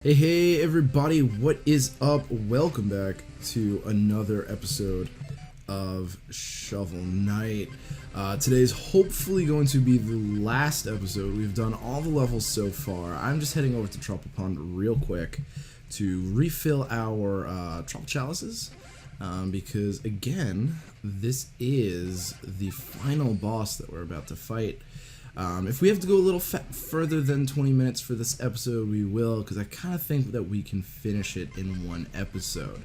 Hey everybody, what is up? Welcome back to another episode of Shovel Knight. Today's hopefully going to be the last episode. We've done all the levels so far. I'm just heading over to Tropical Pond real quick to refill our Tropical Chalices, because again, this is the final boss that we're about to fight. If we have to go a little further than 20 minutes for this episode, we will, because I kind of think that we can finish it in one episode.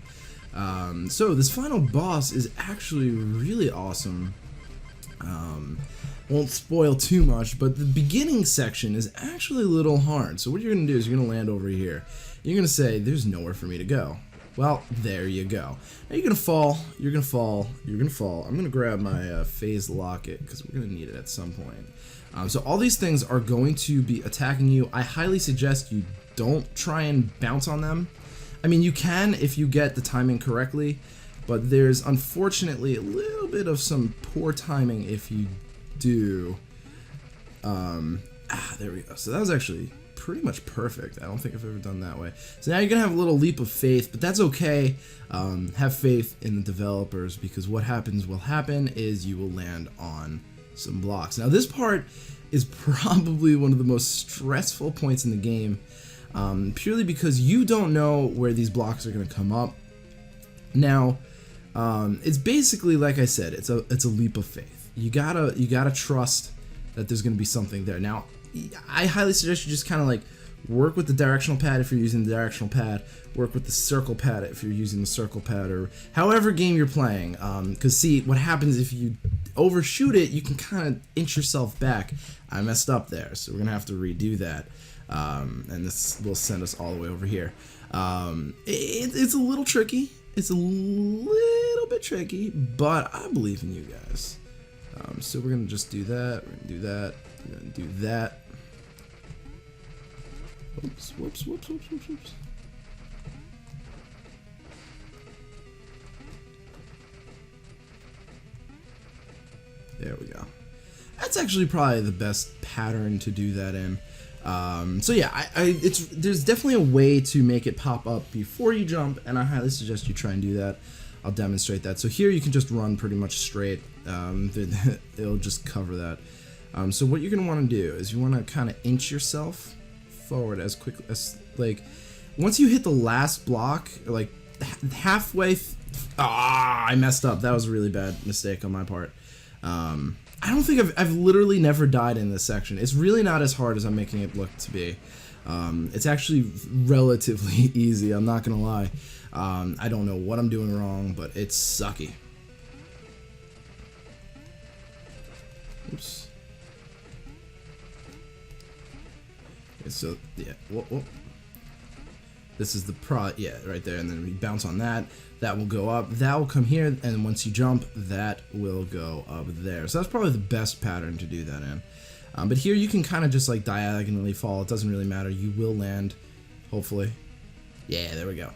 So this final boss is actually really awesome. Won't spoil too much, but the beginning section is actually a little hard. So what you're going to do is you're going to land over here. You're going to say, there's nowhere for me to go. Well, there you go. Now you're going to fall, you're going to fall, you're going to fall. I'm going to grab my phase locket, because we're going to need it at some point. So all these things are going to be attacking you. I highly suggest you don't try and bounce on them. I mean, you can if you get the timing correctly, but there's unfortunately a little bit of some poor timing if you do. There we go. So that was actually pretty much perfect. I don't think I've ever done that way. So now you're gonna have a little leap of faith, but that's okay. Have faith in the developers, because what happens will happen is you will land on some blocks. Now this part is probably one of the most stressful points in the game, purely because you don't know where these blocks are going to come up. Now it's basically, like I said, it's a leap of faith. You gotta trust that there's going to be something there. Now I highly suggest you just kind of like work with the directional pad if you're using the directional pad, work with the circle pad if you're using the circle pad, or however game you're playing, because see, what happens if you overshoot it, you can kind of inch yourself back. I messed up there, so we're gonna have to redo that, and this will send us all the way over here. It's a little tricky, it's a little bit tricky, but I believe in you guys. So we're gonna just do that, we're gonna do that, we're gonna do that. Whoops, whoops, whoops, whoops, whoops, whoops. There we go. That's actually probably the best pattern to do that in. So yeah, there's definitely a way to make it pop up before you jump, and I highly suggest you try and do that. I'll demonstrate that. So here you can just run pretty much straight. It'll just cover that. So what you're gonna want to do is you want to kind of inch yourself forward as quickly as, like, once you hit the last block, or like halfway. I messed up. That was a really bad mistake on my part. I don't think I've literally never died in this section. It's really not as hard as I'm making it look to be. It's actually relatively easy, I'm not gonna lie. I don't know what I'm doing wrong, but it's sucky. Oops. Okay, so yeah, whoa. This is the right there, and then we bounce on that. That will go up, that will come here, and once you jump, that will go up there. So that's probably the best pattern to do that in. But here you can kind of just like diagonally fall. It doesn't really matter. You will land, hopefully. Yeah, there we go.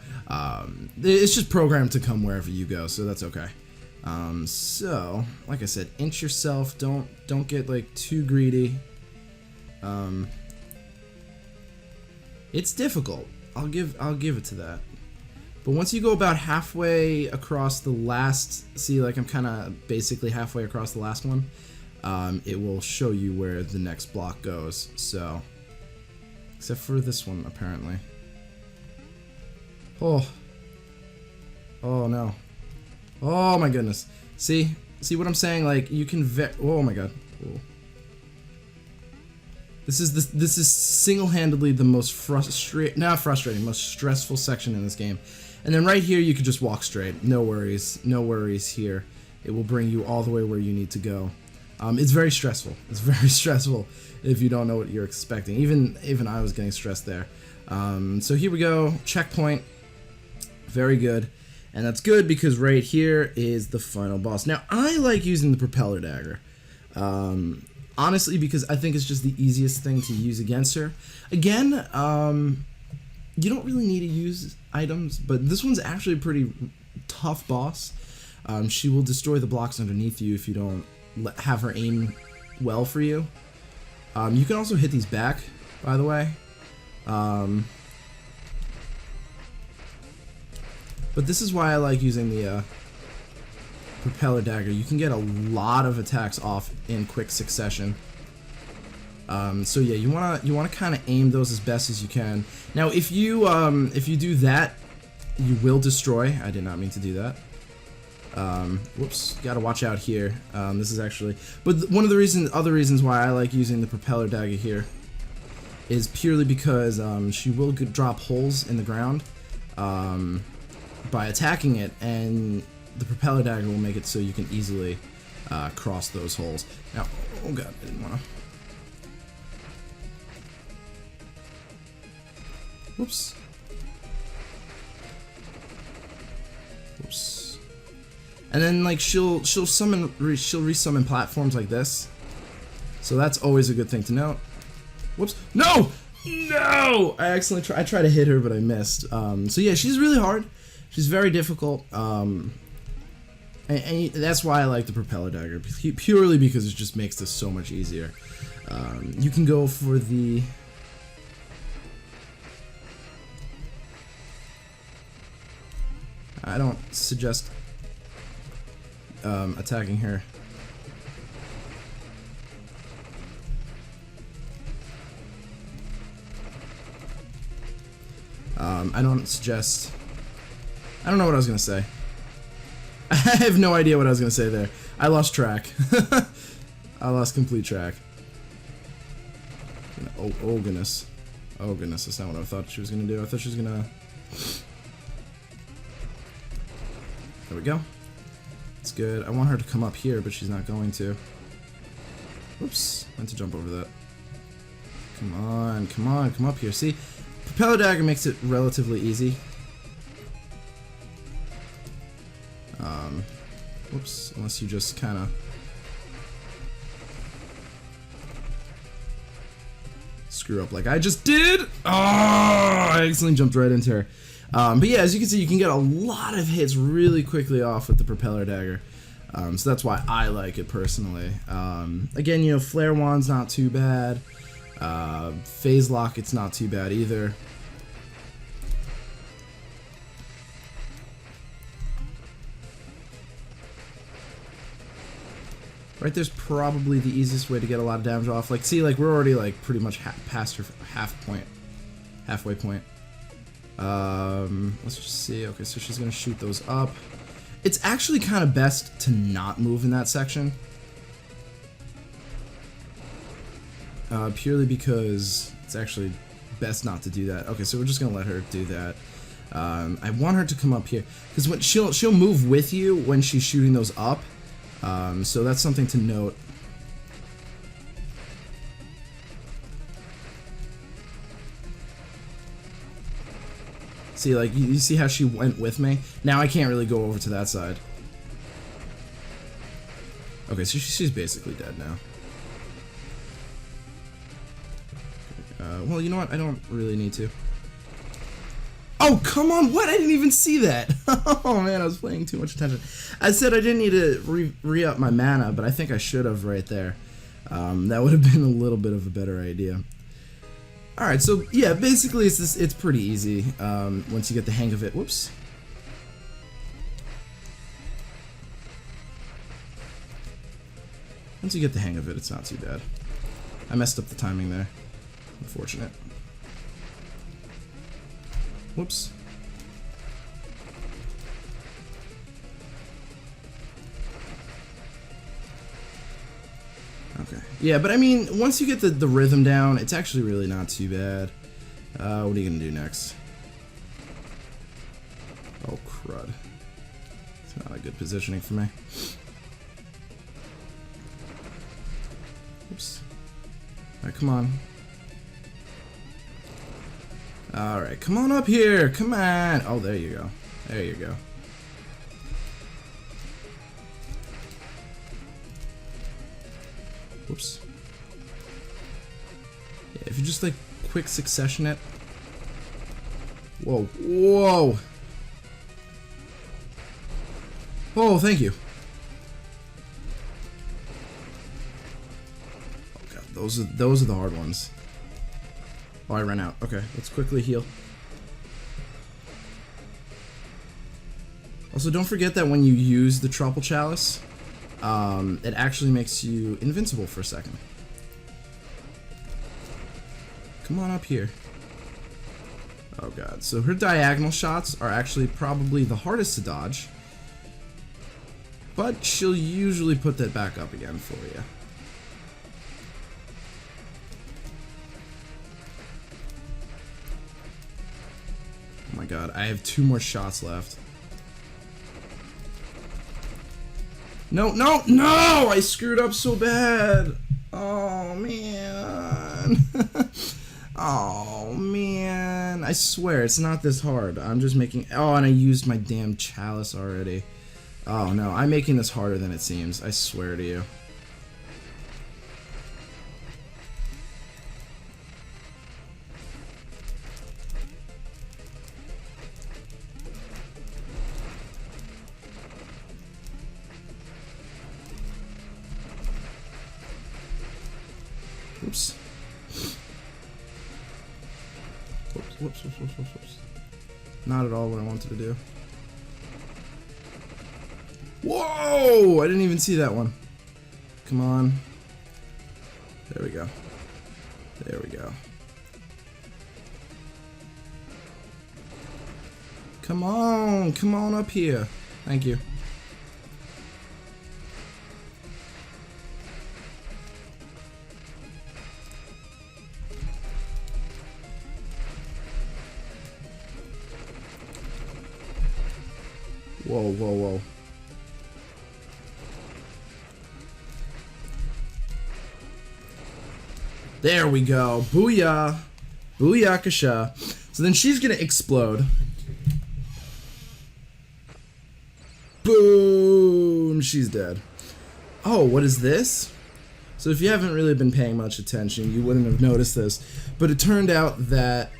It's just programmed to come wherever you go, so that's okay. So, like I said, inch yourself. Don't get like too greedy. It's difficult. I'll give it to that. But once you go about halfway across the last, see, like I'm kind of basically halfway across the last one, it will show you where the next block goes. So, except for this one apparently. Oh no. Oh my goodness. See what I'm saying? Like you can oh my god. Oh. This is single-handedly the most most stressful section in this game. And then right here you can just walk straight. No worries here. It will bring you all the way where you need to go. It's very stressful. It's very stressful if you don't know what you're expecting. Even I was getting stressed there. So here we go. Checkpoint. Very good. And that's good because right here is the final boss. Now I like using the Propeller Dagger. Honestly, because I think it's just the easiest thing to use against her. Again, you don't really need to use items, but this one's actually a pretty tough boss. She will destroy the blocks underneath you if you don't have her aim well for you. You can also hit these back, by the way. But this is why I like using the Propeller Dagger. You can get a lot of attacks off in quick succession. So yeah, you wanna kind of aim those as best as you can. Now, if you do that, you will destroy. I did not mean to do that. Whoops, gotta watch out here. This is actually, but one of the other reasons why I like using the Propeller Dagger here is purely because she will drop holes in the ground by attacking it, and the Propeller Dagger will make it so you can easily cross those holes. Now, oh god, I didn't wanna. Whoops. Whoops. And then like she'll resummon platforms like this. So that's always a good thing to note. Whoops. No! No! I accidentally tried to hit her, but I missed. So yeah, she's really hard. She's very difficult. And that's why I like the Propeller Dagger, purely because it just makes this so much easier. You can go for the... I don't suggest attacking her. I don't suggest... I don't know what I was gonna say. I have no idea what I was gonna say there. I lost track. I lost complete track. Oh goodness. Oh goodness, that's not what I thought she was gonna do. I thought she was gonna... There we go. It's good. I want her to come up here, but she's not going to. Oops, meant to jump over that. Come on, come on, come up here. See, Propeller Dagger makes it relatively easy. Whoops, unless you just kind of screw up like I just did. Oh, I accidentally jumped right into her. But yeah, as you can see, you can get a lot of hits really quickly off with the Propeller Dagger. So that's why I like it personally. Again, you know, Flare Wand's not too bad. Phase Lock, it's not too bad either. Right there's probably the easiest way to get a lot of damage off. Like, see, like we're already like pretty much past her halfway point. Let's just see. Okay, so she's gonna shoot those up. It's actually kind of best to not move in that section. Purely because it's actually best not to do that. Okay, so we're just gonna let her do that. I want her to come up here because when she'll move with you when she's shooting those up. So that's something to note. See, like, you see how she went with me? Now I can't really go over to that side. Okay, so she's basically dead now. Well, you know what? I don't really need to. Oh, come on! What? I didn't even see that! Oh, man, I was paying too much attention. I said I didn't need to re-up my mana, but I think I should have right there. That would have been a little bit of a better idea. Alright, so, yeah, basically it's pretty easy once you get the hang of it. Whoops. Once you get the hang of it, it's not too bad. I messed up the timing there. Unfortunate. Whoops. Okay. Yeah, but I mean, once you get the rhythm down, it's actually really not too bad. What are you gonna do next? Oh, crud. It's not a good positioning for me. Oops. Alright, come on. Alright, come on up here! Come on! Oh, there you go. There you go. Whoops. Yeah, if you just like quick succession it. Whoa, whoa! Oh, thank you. Oh god, those are the hard ones. Oh, I ran out. Okay, let's quickly heal. Also, don't forget that when you use the Truffle Chalice, it actually makes you invincible for a second. Come on up here. Oh god. So her diagonal shots are actually probably the hardest to dodge. But she'll usually put that back up again for you. Oh my god, I have 2 more shots left. No, no, no! I screwed up so bad! Oh, man. Oh, man. I swear, it's not this hard. I'm just making... Oh, and I used my damn chalice already. Oh, no. I'm making this harder than it seems. I swear to you. Oops. Whoops. Not at all what I wanted to do. Whoa! I didn't even see that one. Come on. There we go. There we go. Come on up here. Thank you. Whoa. There we go. Booyah. Booyakasha. So then she's gonna explode. Boom. She's dead. Oh, what is this? So if you haven't really been paying much attention, you wouldn't have noticed this. But it turned out that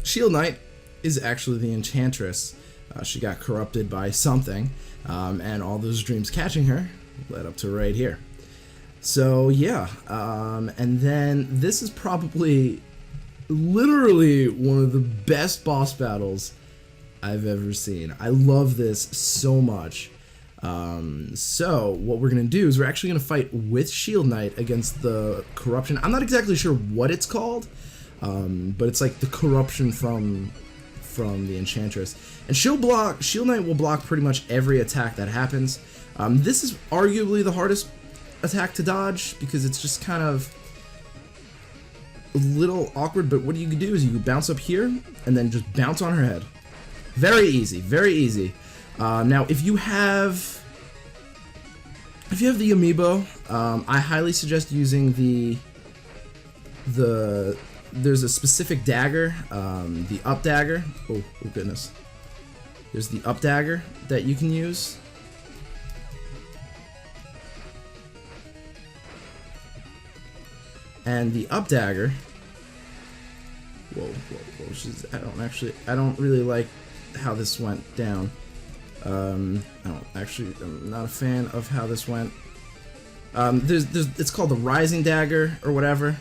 Shield Knight is actually the Enchantress. She got corrupted by something, and all those dreams catching her led up to right here. So yeah, and then this is probably literally one of the best boss battles I've ever seen. I love this so much. So what we're gonna do is we're actually gonna fight with Shield Knight against the corruption. I'm not exactly sure what it's called, but it's like the corruption from the Enchantress. And Shield Knight will block pretty much every attack that happens. This is arguably the hardest attack to dodge because it's just kind of a little awkward, but what you can do is you bounce up here and then just bounce on her head. Very easy, very easy. Now if you have the amiibo, I highly suggest using there's a specific dagger, the up dagger. Oh goodness. There's the up dagger that you can use. And the up dagger. Whoa. I don't really like how this went down. I'm not a fan of how this went. It's called the Rising Dagger or whatever.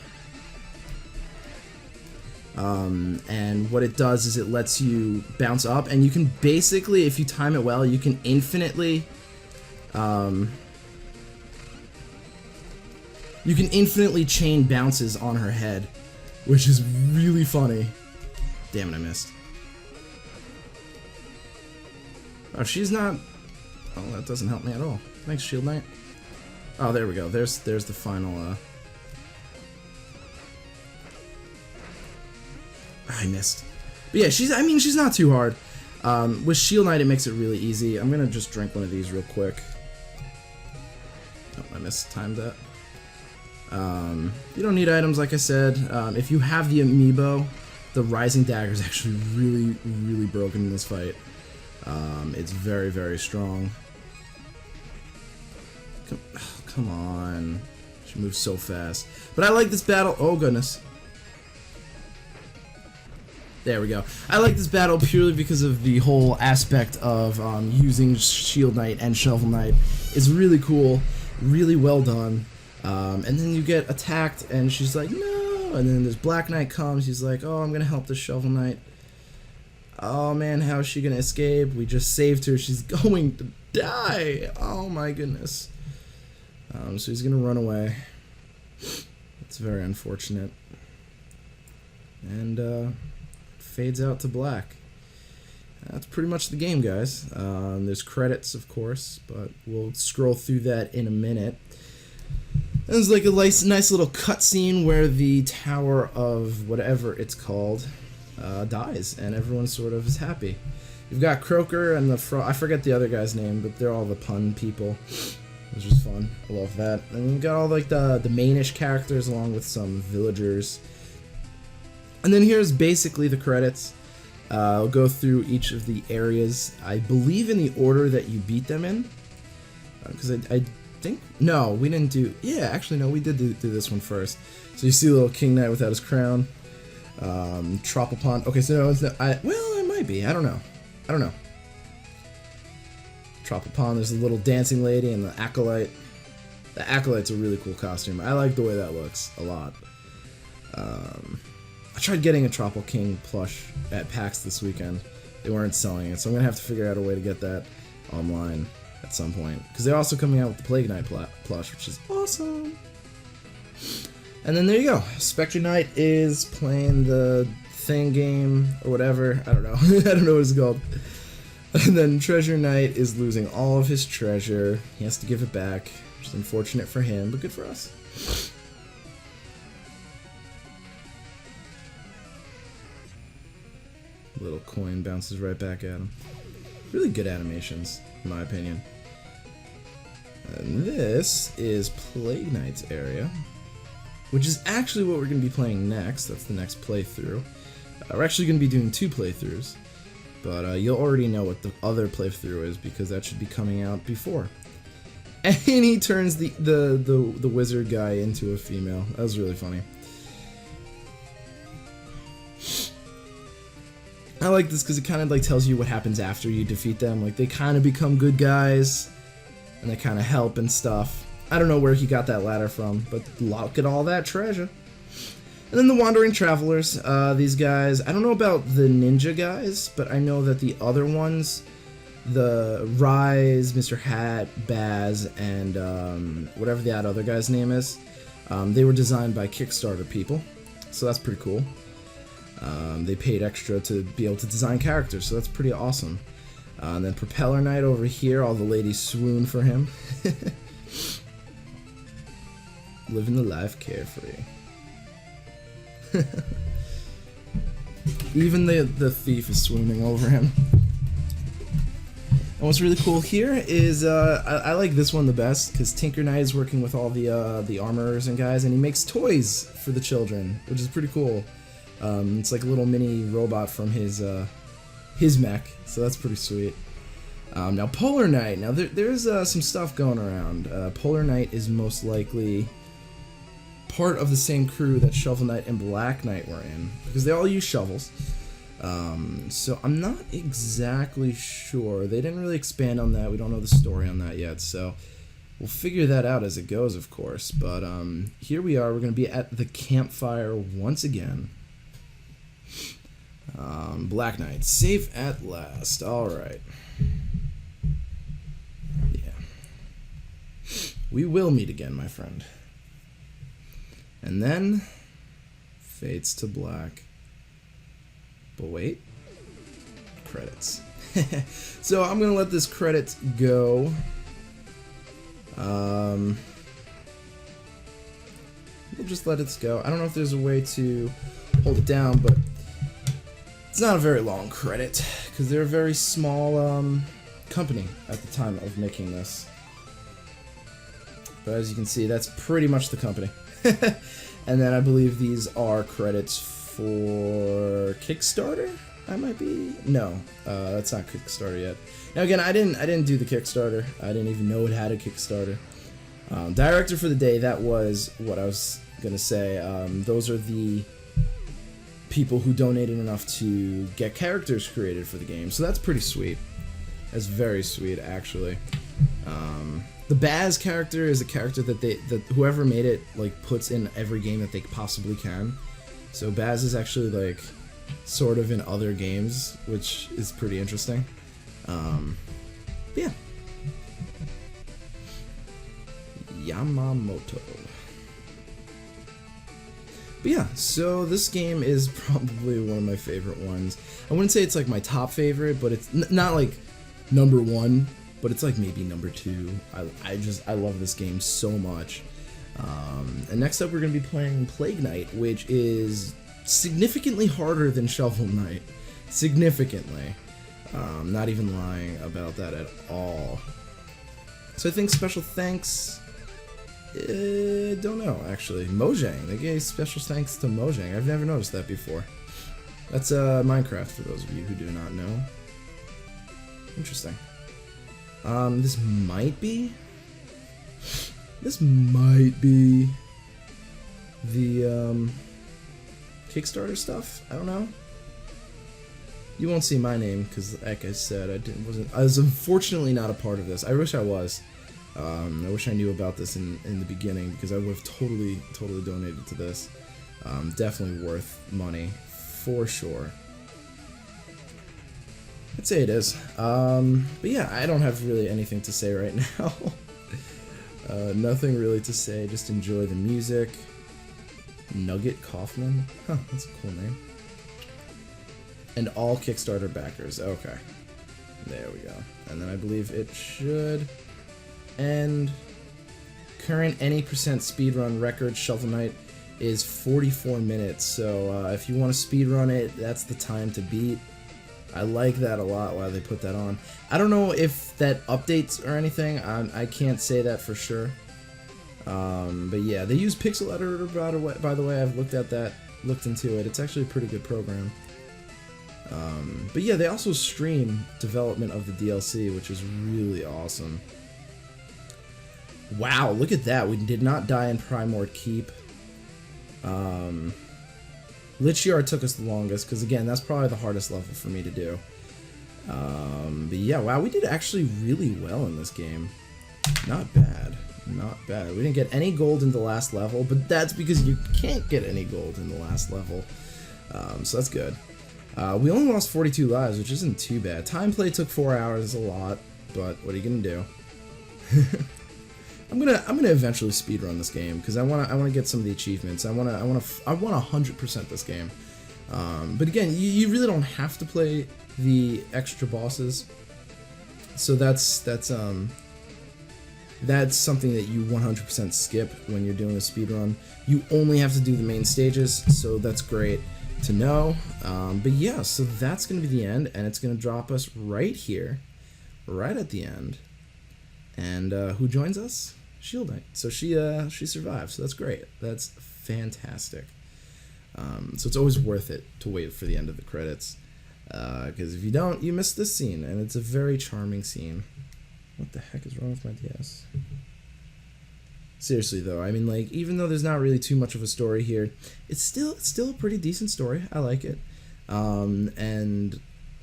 And what it does is it lets you bounce up, and you can basically, if you time it well, you can infinitely chain bounces on her head, which is really funny. Damn it, I missed. Oh, she's not... Oh, that doesn't help me at all. Thanks, Shield Knight. Oh, there we go. There's the final, I missed. But yeah, she's not too hard. With Shield Knight, it makes it really easy. I'm gonna just drink one of these real quick. Oh, I mistimed that. You don't need items, like I said. If you have the amiibo, the Rising Dagger is actually really broken in this fight. It's very strong. Come on. She moves so fast. But I like this battle. Oh, goodness. There we go. I like this battle purely because of the whole aspect of using Shield Knight and Shovel Knight. It's really cool, really well done. And then you get attacked, and she's like, no. And then this Black Knight comes. He's like, oh, I'm gonna help the Shovel Knight. Oh man, how is she gonna escape? We just saved her. She's going to die. Oh my goodness. So he's gonna run away. It's very unfortunate. And fades out to black. That's pretty much the game, guys. There's credits, of course, but we'll scroll through that in a minute. There's like a nice little cutscene where the tower of whatever it's called dies, and everyone sort of is happy. You've got Croaker and the I forget the other guy's name, but they're all the pun people, which is fun. I love that. And you've got all like the mainish characters along with some villagers. And then here's basically the credits. I'll go through each of the areas, I believe in the order that you beat them in, because I think, no, we didn't do, yeah, actually no, we did do this one first. So you see little King Knight without his crown, Tropical Pond, okay, so no, it's not, well, it might be, I don't know. Tropical Pond, there's a little dancing lady and the Acolyte. The Acolyte's a really cool costume, I like the way that looks a lot. I tried getting a Tropical King plush at PAX this weekend. They weren't selling it, so I'm going to have to figure out a way to get that online at some point. Because they're also coming out with the Plague Knight plush, which is awesome. And then there you go. Spectre Knight is playing the thing game, or whatever. I don't know. I don't know what it's called. And then Treasure Knight is losing all of his treasure. He has to give it back, which is unfortunate for him, but good for us. Little coin bounces right back at him. Really good animations, in my opinion. And this is Plague Knight's area, which is actually what we're going to be playing next. That's the next playthrough. We're actually going to be doing 2 playthroughs, but you'll already know what the other playthrough is because that should be coming out before. And he turns the wizard guy into a female. That was really funny. I like this because it kind of like tells you what happens after you defeat them. Like they kind of become good guys, and they kind of help and stuff. I don't know where he got that ladder from, but look at all that treasure. And then the Wandering Travelers. These guys, I don't know about the ninja guys, but I know that the other ones, the Rise, Mr. Hat, Baz, and whatever that other guy's name is, they were designed by Kickstarter people, so that's pretty cool. They paid extra to be able to design characters, so that's pretty awesome. And then Propeller Night over here, all the ladies swoon for him. Living the life carefree. Even the thief is swooning over him. And what's really cool here is, I like this one the best, because Tinker Knight is working with all the armorers and guys, and he makes toys for the children, which is pretty cool. It's like a little mini robot from his mech, so that's pretty sweet. Now Polar Knight, now there's some stuff going around. Polar Knight is most likely part of the same crew that Shovel Knight and Black Knight were in, because they all use shovels. So I'm not exactly sure. They didn't really expand on that. We don't know the story on that yet, so we'll figure that out as it goes, of course. But here we are. We're going to be at the campfire once again. Black Knight, safe at last. Alright. Yeah. We will meet again, my friend. And then fades to black. But wait. Credits. So I'm gonna let this credits go. We'll just let it go. I don't know if there's a way to hold it down, but it's not a very long credit, because they're a very small company at the time of making this. But as you can see, that's pretty much the company. And then I believe these are credits for Kickstarter? I might be... No, that's not Kickstarter yet. Now again, I didn't do the Kickstarter. I didn't even know it had a Kickstarter. Director for the day, that was what I was gonna say. Those are the people who donated enough to get characters created for the game, so that's pretty sweet. That's very sweet, actually. The Baz character is a character that whoever made it like puts in every game that they possibly can. So Baz is actually like sort of in other games, which is pretty interesting. But yeah. Yamamoto. But yeah, so this game is probably one of my favorite ones. I wouldn't say it's like my top favorite, but it's not like number one, but it's like maybe number two. I love this game so much. And next up we're going to be playing Plague Knight, which is significantly harder than Shovel Knight. Significantly. Not even lying about that at all. So I think special thanks... don't know, actually. Mojang. They gave special thanks to Mojang. I've never noticed that before. That's Minecraft, for those of you who do not know. Interesting. This might be the Kickstarter stuff. I don't know. You won't see my name because, like I said, I was unfortunately not a part of this. I wish I was. I wish I knew about this in the beginning because I would have totally donated to this. Definitely worth money for sure. I'd say it is. But yeah, I don't have really anything to say right now. Nothing really to say. Just enjoy the music. Nugget Kaufman? Huh, that's a cool name. And all Kickstarter backers. Okay. There we go. And then I believe it should end. Current any percent speedrun record Shovel Knight is 44 minutes. So if you want to speedrun it, that's the time to beat. I like that a lot why they put that on. I don't know if that updates or anything. I can't say that for sure. But yeah, they use Pixel Editor by the way. I've looked into it. It's actually a pretty good program. But yeah, they also stream development of the DLC, which is really awesome. Wow, look at that. We did not die in Primord Keep. Lich Yard took us the longest, because again, that's probably the hardest level for me to do. But yeah, wow, we did actually really well in this game. Not bad. Not bad. We didn't get any gold in the last level, but that's because you can't get any gold in the last level. So that's good. We only lost 42 lives, which isn't too bad. Time play took 4 hours, a lot, but what are you gonna do? I'm gonna eventually speedrun this game because I wanna get some of the achievements. I wanna 100% this game. But again, you really don't have to play the extra bosses. So that's something that you 100% skip when you're doing a speedrun. You only have to do the main stages, so that's great to know. But yeah, so that's gonna be the end, and it's gonna drop us right here, right at the end. And who joins us? Shield Knight. So she survived. So that's great. That's fantastic. So it's always worth it to wait for the end of the credits, because if you don't, you miss this scene, and it's a very charming scene. What the heck is wrong with my DS? Seriously though, I mean, like, even though there's not really too much of a story here, it's still a pretty decent story. I like it. And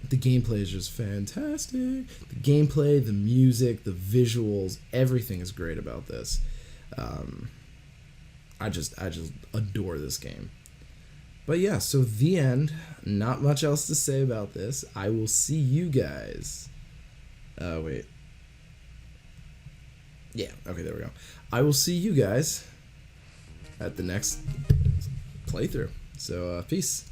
the gameplay is just fantastic. The gameplay, the music, the visuals, everything is great about this. I just adore this game. But yeah, so the end. Not much else to say about this. I will see you guys. Wait. Yeah, okay, there we go. I will see you guys at the next playthrough. So, peace.